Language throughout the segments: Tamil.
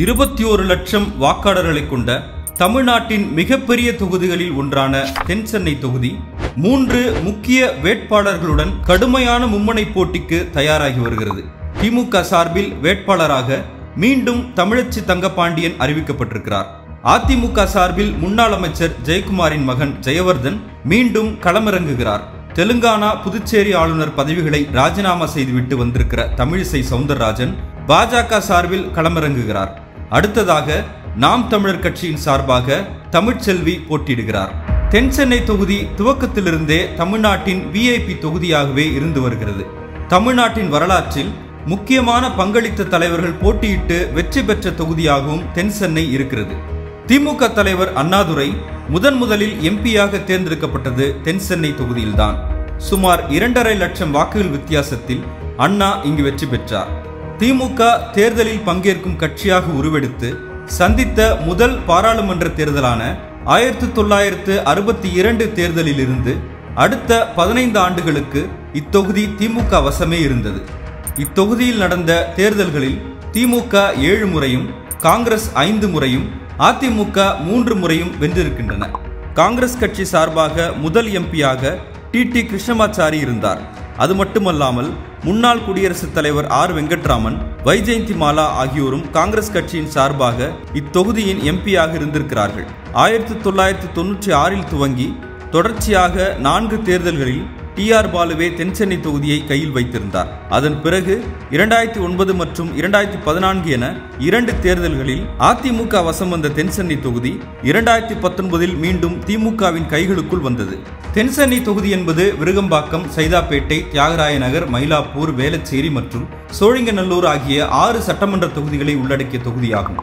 21 லட்சம் வாக்காளர்களை கொண்ட தமிழ்நாட்டின் மிகப்பெரிய தொகுதிகளில் ஒன்றான தென்சென்னை தொகுதி 3 முக்கிய வேட்பாளர்களுடன் கடுமையான மும்முனை போட்டிக்கு தயாராகி வருகிறது. திமுக சார்பில் வேட்பாளராக மீண்டும் தமிழச்சி தங்கபாண்டியன் அறிவிக்கப்பட்டிருக்கிறார். அதிமுக சார்பில் முன்னாள் அமைச்சர் ஜெயக்குமாரின் மகன் ஜெயவர்தன் மீண்டும் களமிறங்குகிறார். தெலுங்கானா புதுச்சேரி ஆளுநர் பதவிகளை ராஜினாமா செய்துவிட்டு வந்திருக்கிற தமிழிசை சவுந்தரராஜன் பாஜக சார்பில் களமிறங்குகிறார். அடுத்ததாக நாம் தமிழர் கட்சியின் சார்பாக தமிழ்ச்செல்வி போட்டியிடுகிறார். தென்சென்னை தொகுதி துவக்கத்திலிருந்தே தமிழ்நாட்டின் விஐபி தொகுதியாகவே இருந்து வருகிறது. தமிழ்நாட்டின் வரலாற்றில் முக்கியமான பங்களித்த தலைவர்கள் போட்டியிட்டு வெற்றி பெற்ற தொகுதியாகவும் தென்சென்னை இருக்கிறது. திமுக தலைவர் அண்ணாதுரை முதலில் எம்பியாக தேர்ந்தெடுக்கப்பட்டது தென்சென்னை தொகுதியில்தான். சுமார் 2.5 லட்சம் வாக்குகள் வித்தியாசத்தில் அண்ணா இங்கு வெற்றி பெற்றார். திமுக தேர்தலில் பங்கேற்கும் கட்சியாக உருவெடுத்து சந்தித்த முதல் பாராளுமன்ற தேர்தலான 1962 தேர்தலில் இருந்து அடுத்த 15 ஆண்டுகளுக்கு இத்தொகுதி திமுக வசமே இருந்தது. இத்தொகுதியில் நடந்த தேர்தல்களில் திமுக 7 முறையும் காங்கிரஸ் 5 முறையும் அதிமுக 3 முறையும் வென்றிருக்கின்றன. காங்கிரஸ் கட்சி சார்பாக முதல் எம்பியாக டி கிருஷ்ணமாச்சாரி இருந்தார். அது மட்டுமல்லாமல் முன்னாள் குடியரசுத் தலைவர் ஆர் வெங்கட்ராமன், வைஜெயந்திமாலா ஆகியோரும் காங்கிரஸ் கட்சியின் சார்பாக இத்தொகுதியின் எம்பியாக இருந்திருக்கிறார்கள். 1996 துவங்கி தொடர்ச்சியாக 4 தேர்தல்களில் டி.ஆர். பாலுவே தென்சென்னை தொகுதியை கையில் வைத்திருந்தார். அதன் பிறகு 2009 மற்றும் 2014 என 2 தேர்தல்களில் அதிமுக வசம் வந்த தென்சென்னை தொகுதி 2019 மீண்டும் திமுகவின் கைகளுக்குள் வந்தது. தென்சென்னை தொகுதி என்பது விருகம்பாக்கம், சைதாப்பேட்டை, தியாகராய நகர், மயிலாப்பூர், வேளச்சேரி மற்றும் சோழிங்கநல்லூர் ஆகிய 6 சட்டமன்ற தொகுதிகளை உள்ளடக்கிய தொகுதியாகும்.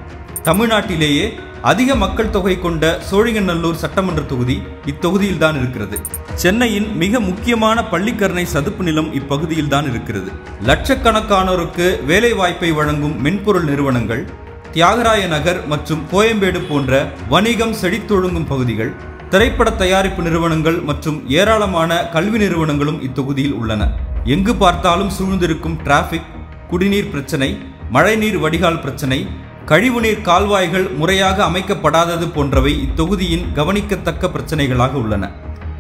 தமிழ்நாட்டிலேயே அதிக மக்கள் தொகை கொண்ட சோழிங்கநல்லூர் சட்டமன்ற தொகுதி இத்தொகுதியில் தான் இருக்கிறது. சென்னையின் மிக முக்கியமான பள்ளிக்கரணை சதுப்பு நிலம் இப்பகுதியில் தான் இருக்கிறது. லட்சக்கணக்கானோருக்கு வேலை வாய்ப்பை வழங்கும் மென்பொருள் நிறுவனங்கள், தியாகராய நகர் மற்றும் கோயம்பேடு போன்ற வணிகம் செழித்தொழுங்கும் பகுதிகள், திரைப்பட தயாரிப்பு நிறுவனங்கள் மற்றும் ஏராளமான கல்வி நிறுவனங்களும் இத்தொகுதியில் உள்ளன. எங்கு பார்த்தாலும் சூழ்ந்திருக்கும் டிராபிக், குடிநீர் பிரச்சனை, மழைநீர் வடிகால் பிரச்சனை, கழிவுநீர் கால்வாய்கள் முறையாக அமைக்கப்படாதது போன்றவை இத்தொகுதியின் கவனிக்கத்தக்க பிரச்சனைகளாக உள்ளன.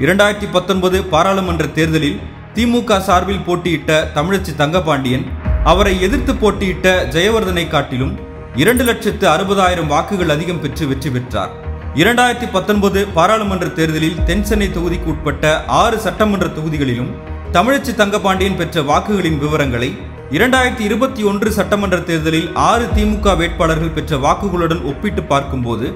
2019 பாராளுமன்ற தேர்தலில் திமுக சார்பில் போட்டியிட்ட தமிழச்சி தங்கபாண்டியன் அவரை எதிர்த்து போட்டியிட்ட ஜெயவர்தனை காட்டிலும் 2,60,000 வாக்குகள் அதிகம் பெற்று வெற்றி பெற்றார். 2019 பாராளுமன்ற தேர்தலில் தென்சென்னை தொகுதிக்கு உட்பட்ட 6 சட்டமன்ற தொகுதிகளிலும் தமிழச்சி தங்கபாண்டியன் பெற்ற வாக்குகளின் விவரங்களை 2021 சட்டமன்ற தேர்தலில் 6 திமுக வேட்பாளர்கள் பெற்ற வாக்குகளுடன் ஒப்பிட்டு பார்க்கும்போது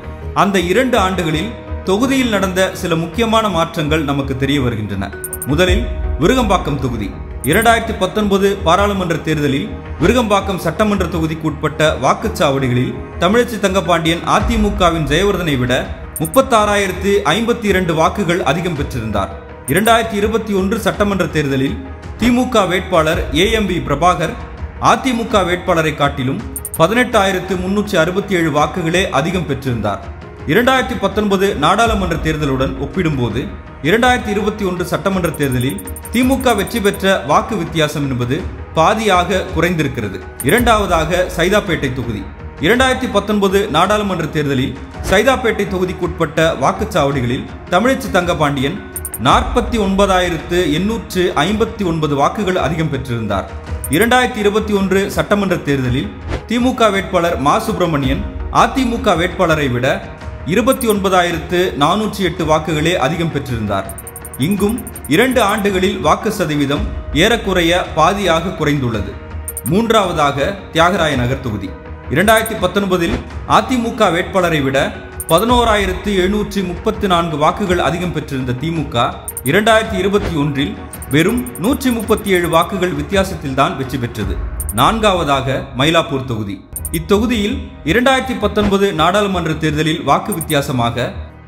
அந்த 2 ஆண்டுகளில் தொகுதியில் நடந்த சில முக்கியமான மாற்றங்கள் நமக்கு தெரிய வருகின்றன. முதலில் விருகம்பாக்கம் தொகுதி 2019 பாராளுமன்ற தேர்தலில் விருகம்பாக்கம் சட்டமன்ற தொகுதிக்கு உட்பட்ட வாக்குச்சாவடிகளில் தமிழச்சி தங்கபாண்டியன் அதிமுகவின் ஜெயவர்தனை விட 36,052 வாக்குகள் அதிகம் பெற்றிருந்தார். 2021 சட்டமன்ற தேர்தலில் திமுக வேட்பாளர் ஏஎம்பி பிரபாகர் அதிமுக வேட்பாளரை காட்டிலும் 18,367 வாக்குகளே அதிகம் பெற்றிருந்தார். 2019 நாடாளுமன்ற தேர்தலுடன் ஒப்பிடும்போது 2021 சட்டமன்ற தேர்தலில் திமுக வெற்றி பெற்ற வாக்கு வித்தியாசம் என்பது பாதியாக குறைந்திருக்கிறது. இரண்டாவதாக சைதாப்பேட்டை தொகுதி 2019 நாடாளுமன்ற தேர்தலில் சைதாப்பேட்டை தொகுதிக்குட்பட்ட வாக்குச்சாவடிகளில் தமிழச்சி தங்கபாண்டியன் 49,859 வாக்குகள் அதிகம் பெற்றிருந்தார். 2021 சட்டமன்ற தேர்தலில் திமுக வேட்பாளர் மா சுப்பிரமணியன் அதிமுக வேட்பாளரை விட 29,408 வாக்குகளே அதிகம் பெற்றிருந்தார். இங்கும் 2 ஆண்டுகளில் வாக்கு சதவீதம் ஏறக்குறைய பாதியாக குறைந்துள்ளது. மூன்றாவதாக தியாகராய நகர் தொகுதி 2019 அதிமுக வேட்பாளரை விட 11,734 வாக்குகள் அதிகம் பெற்றிருந்த திமுக 2021 வெறும் 137 வாக்குகள் வித்தியாசத்தில் தான் வெற்றி பெற்றது. நான்காவதாக மயிலாப்பூர் தொகுதி. இத்தொகுதியில் 2019 நாடாளுமன்ற தேர்தலில் வாக்கு வித்தியாசமாக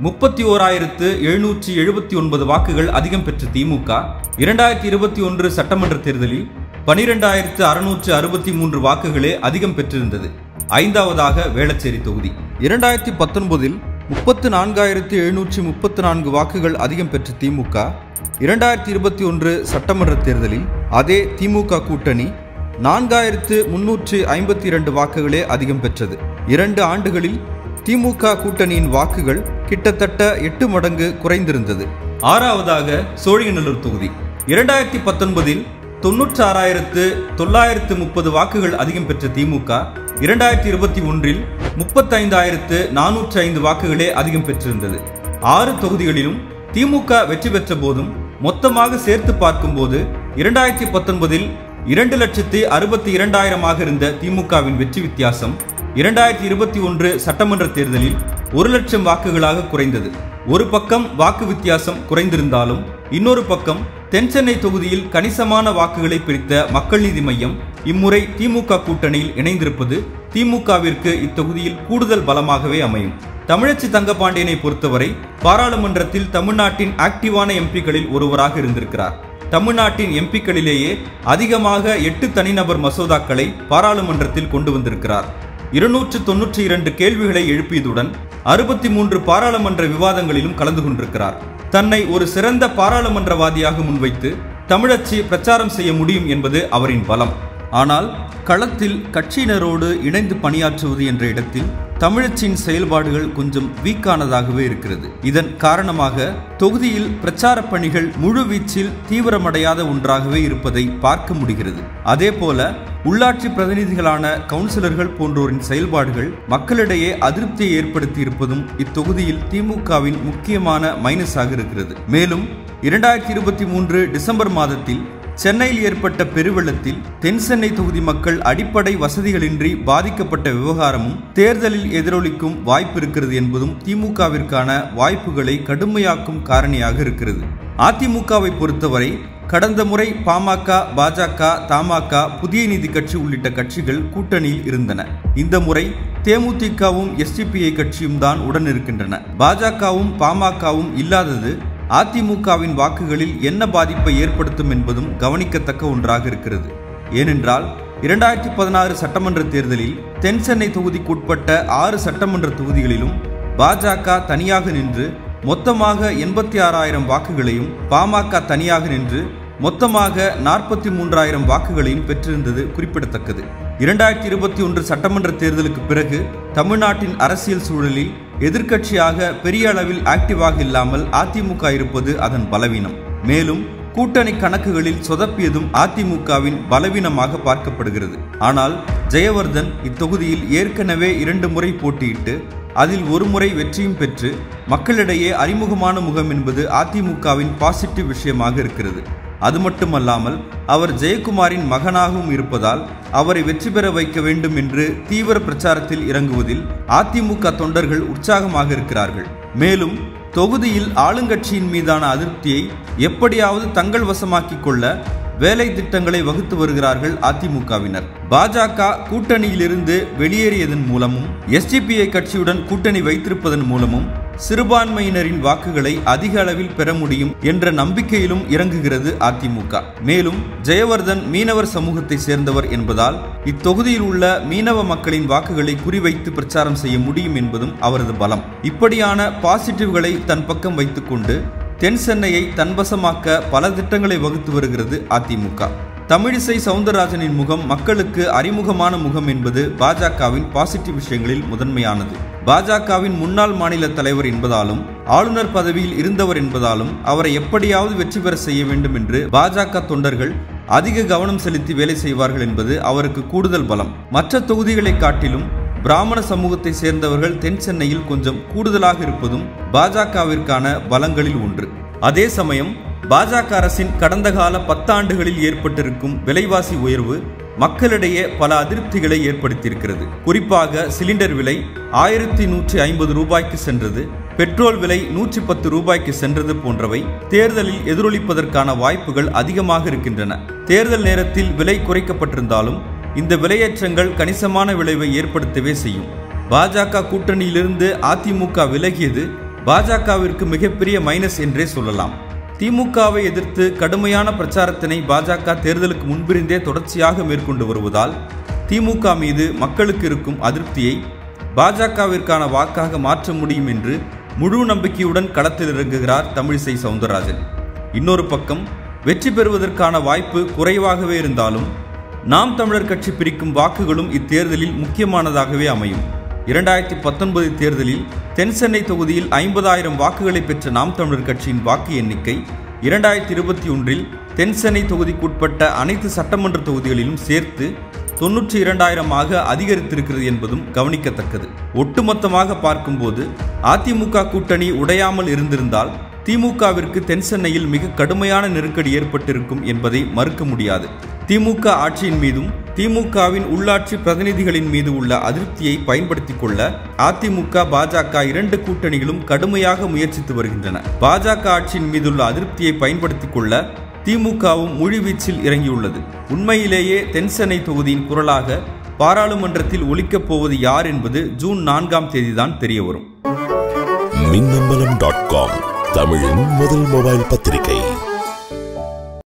31,779 வாக்குகள் அதிகம் பெற்ற திமுக 2021 சட்டமன்ற தேர்தலில் 12,663 வாக்குகளே அதிகம் பெற்றிருந்தது. ஐந்தாவதாக வேளச்சேரி தொகுதி 2019 34,734 வாக்குகள் அதிகம் பெற்ற திமுக 2021 சட்டமன்ற தேர்தலில் அதே திமுக கூட்டணி 4352 வாக்குகளே அதிகம் பெற்றது. 2 ஆண்டுகளில் திமுக கூட்டணியின் வாக்குகள் கிட்டத்தட்ட 8 மடங்கு குறைந்திருந்தது. 6வதாக சோழிங்கநல்லூர் தொகுதி. 2019இல் 96,930 வாக்குகள் அதிகம் பெற்ற திமுக 2021இல் 35,405 வாக்குகளே அதிகம் பெற்றிருந்தது. 6 தொகுதிகளிலும் திமுக வெற்றி பெற்ற போதும் மொத்தமாக சேர்த்து பார்க்கும்போது 2019இல் 2,62,000 இருந்த திமுகவின் வெற்றி வித்தியாசம் 2021 சட்டமன்ற தேர்தலில் 1,00,000 வாக்குகளாக குறைந்தது. ஒரு பக்கம் வாக்கு வித்தியாசம் குறைந்திருந்தாலும் இன்னொரு பக்கம் தென்சென்னை தொகுதியில் கணிசமான வாக்குகளை பிரித்த மக்கள் நீதி மையம் இம்முறை திமுக கூட்டணியில் இணைந்திருப்பது திமுகவிற்கு இத்தொகுதியில் கூடுதல் பலமாகவே அமையும். தமிழச்சி தங்கபாண்டியனை பொறுத்தவரை பாராளுமன்றத்தில் தமிழ்நாட்டின் ஆக்டிவான எம்பிக்களில் ஒருவராக இருந்திருக்கிறார். தமிழ்நாட்டின் எம்பிக்களிலேயே அதிகமாக 8 தனிநபர் மசோதாக்களை பாராளுமன்றத்தில் கொண்டு வந்திருக்கிறார். 292 கேள்விகளை எழுப்பியதுடன் 63 பாராளுமன்ற விவாதங்களிலும் கலந்து கொண்டிருக்கிறார். தன்னை ஒரு சிறந்த பாராளுமன்றவாதியாக முன்வைத்து தமிழச்சி பிரச்சாரம் செய்ய முடியும் என்பது அவரின் பலம். ஆனால் களத்தில் கட்சியினரோடு இணைந்து பணியாற்றுவது என்ற இடத்தில் தமிழச்சியின் செயல்பாடுகள் கொஞ்சம் வீக்கானதாகவே இருக்கிறது. இதன் காரணமாக தொகுதியில் பிரச்சார பணிகள் முழுவீச்சில் தீவிரமடையாத ஒன்றாகவே இருப்பதை பார்க்க முடிகிறது. அதேபோல உள்ளாட்சி பிரதிநிதிகளான கவுன்சிலர்கள் போன்றோரின் செயல்பாடுகள் மக்களிடையே அதிருப்தியை ஏற்படுத்தி இருப்பதும் இத்தொகுதியில் திமுகவின் முக்கியமான மைனஸாக இருக்கிறது. மேலும் 2023 டிசம்பர் மாதத்தில் சென்னையில் ஏற்பட்ட பெருவெள்ளத்தில் தென்சென்னை தொகுதி மக்கள் அடிப்படை வசதிகளின்றி பாதிக்கப்பட்ட விவகாரமும் தேர்தலில் எதிரொலிக்கும் வாய்ப்பு இருக்கிறது என்பதும் திமுகவிற்கான வாய்ப்புகளை கடுமையாக்கும் காரணியாக இருக்கிறது. அதிமுகவை பொறுத்தவரை கடந்த முறை பாமக, பாஜக, தமாக, புதிய நீதி கட்சி உள்ளிட்ட கட்சிகள் கூட்டணியில் இருந்தன. இந்த முறை தேமுதிகவும் எஸ்டிபிஐ கட்சியும் தான் உடன் இருக்கின்றன. பாஜகவும் பாமகவும் இல்லாதது அதிமுகவின் வாக்குகளில் என்ன பாதிப்பை ஏற்படுத்தும் என்பதும் கவனிக்கத்தக்க ஒன்றாக இருக்கிறது. ஏனென்றால் 2016 சட்டமன்ற தேர்தலில் தென்சென்னை தொகுதிக்குட்பட்ட 6 சட்டமன்ற தொகுதிகளிலும் பாஜக தனியாக நின்று மொத்தமாக 86,000 வாக்குகளையும் பாமக தனியாக நின்று மொத்தமாக 43,000 வாக்குகளையும் பெற்றிருந்தது குறிப்பிடத்தக்கது. 2021 சட்டமன்ற தேர்தலுக்கு பிறகு தமிழ்நாட்டின் அரசியல் சூழலில் எதிர்க்கட்சியாக பெரிய அளவில் ஆக்டிவாக இல்லாமல் அதிமுக இருப்பது அதன் பலவீனம். மேலும் கூட்டணி கணக்குகளில் சொதப்பியதும் அதிமுகவின் பலவீனமாக பார்க்கப்படுகிறது. ஆனால் ஜெயவர்தன் இத்தொகுதியில் ஏற்கனவே 2 முறை போட்டியிட்டு அதில் ஒரு முறை வெற்றியும் பெற்று மக்களிடையே அறிமுகமான முகம் என்பது அதிமுகவின் பாசிட்டிவ் விஷயமாக இருக்கிறது. அது மட்டுமல்லாமல் அவர் ஜெயக்குமாரின் மகனாகவும் இருப்பதால் அவரை வெற்றி பெற வைக்க வேண்டும் என்று தீவிர பிரச்சாரத்தில் இறங்குவதில் அதிமுக தொண்டர்கள் உற்சாகமாக இருக்கிறார்கள். மேலும் தொகுதியில் ஆளுங்கட்சியின் மீதான அதிருப்தியை எப்படியாவது தங்கள் வசமாக்கிக் கொள்ள வேலை திட்டங்களை வகுத்து வருகிறார்கள் அதிமுகவினர். பாஜக கூட்டணியிலிருந்து வெளியேறியதன் மூலமும் எஸ்டிபிஐ கட்சியுடன் கூட்டணி வைத்திருப்பதன் மூலமும் சிறுபான்மையினரின் வாக்குகளை அதிக அளவில் பெற முடியும் என்ற நம்பிக்கையிலும் இறங்குகிறது அதிமுக. மேலும் ஜெயவர்தன் மீனவர் சமூகத்தை சேர்ந்தவர் என்பதால் இத்தொகுதியில் உள்ள மீனவ மக்களின் வாக்குகளை குறிவைத்து பிரச்சாரம் செய்ய முடியும் என்பதும் அவரது பலம். இப்படியான பாசிட்டிவ்களை தன் பக்கம் வைத்துக்கொண்டு தென் சென்னையை தன்வசமாக்க பல திட்டங்களை வகுத்து வருகிறது அதிமுக. தமிழிசை சவுந்தரராஜனின் முகம் மக்களுக்கு அறிமுகமான முகம் என்பது பாஜகவின் பாசிட்டிவ் விஷயங்களில் முதன்மையானது. பாஜகவின் முன்னாள் மாநில தலைவர் என்பதாலும் ஆளுநர் பதவியில் இருந்தவர் என்பதாலும் அவரை எப்படியாவது வெற்றி பெற செய்ய வேண்டும் என்று பாஜக தொண்டர்கள் அதிக கவனம் செலுத்தி வேலை செய்வார்கள் என்பது அவருக்கு கூடுதல் பலம். மற்ற தொகுதிகளை காட்டிலும் பிராமண சமூகத்தை சேர்ந்தவர்கள் தென் சென்னையில் கொஞ்சம் கூடுதலாக இருப்பதும் பாஜகவிற்கான பலங்களில் ஒன்று. அதே சமயம் பாஜக அரசின் கடந்த கால 10 ஆண்டுகளில் ஏற்பட்டிருக்கும் விலைவாசி உயர்வு மக்களிடையே பல அதிருப்திகளை ஏற்படுத்தியிருக்கிறது. குறிப்பாக சிலிண்டர் விலை 1150 ரூபாய்க்கு சென்றது, பெட்ரோல் விலை 110 ரூபாய்க்கு சென்றது போன்றவை தேர்தலில் எதிரொலிப்பதற்கான வாய்ப்புகள் அதிகமாக இருக்கின்றன. தேர்தல் நேரத்தில் விலை குறைக்கப்பட்டிருந்தாலும் இந்த விலையேற்றங்கள் கணிசமான விளைவை ஏற்படுத்தவே செய்யும். பாஜக கூட்டணியிலிருந்து அதிமுக விலகியது பாஜகவிற்கு மிகப்பெரிய மைனஸ் என்றே சொல்லலாம். திமுகவை எதிர்த்து கடுமையான பிரச்சாரத்தினை பாஜக தேர்தலுக்கு முன்பிருந்தே தொடர்ச்சியாக மேற்கொண்டு வருவதால் திமுக மீது மக்களுக்கு இருக்கும் அதிருப்தியை பாஜகவிற்கான வாக்காக மாற்ற முடியும் என்று முழு நம்பிக்கையுடன் களத்தில் இறங்குகிறார் தமிழிசை சவுந்தரராஜன். இன்னொரு பக்கம் வெற்றி பெறுவதற்கான வாய்ப்பு குறைவாகவே இருந்தாலும் நாம் தமிழர் கட்சி பிரிக்கும் வாக்குகளும் இத்தேர்தலில் முக்கியமானதாகவே அமையும். 2019 தேர்தலில் தென்சென்னை தொகுதியில் 50,000 வாக்குகளை பெற்ற நாம் தமிழர் கட்சியின் வாக்கு எண்ணிக்கை 2021 தென்சென்னை தொகுதிக்குட்பட்ட அனைத்து சட்டமன்ற தொகுதிகளிலும் சேர்த்து 92,000 அதிகரித்திருக்கிறது என்பதும் கவனிக்கத்தக்கது. ஒட்டுமொத்தமாக பார்க்கும்போது அதிமுக கூட்டணி உடையாமல் இருந்திருந்தால் திமுகவிற்கு தென்சென்னையில் மிக கடுமையான நெருக்கடி ஏற்பட்டிருக்கும் என்பதை மறுக்க முடியாது. திமுக ஆட்சியின் மீதும் திமுகவின் உள்ளாட்சி பிரதிநிதிகளின் மீது உள்ள அதிருப்தியை பயன்படுத்திக் கொள்ள அதிமுக பாஜக 2 கூட்டணிகளும் கடுமையாக முயற்சித்து வருகின்றன. பாஜக ஆட்சியின் மீதுள்ள அதிருப்தியை பயன்படுத்திக் கொள்ள திமுகவும் முழுவீச்சில் இறங்கியுள்ளது. உண்மையிலேயே தென்சென்னை தொகுதியின் குரலாக பாராளுமன்றத்தில் ஒலிக்கப் போவது யார் என்பது ஜூன் 4ஆம் தேதிதான் தெரியவரும். மின்னம்பலம்.com தமிழின் முதல் மொபைல் பத்திரிகை.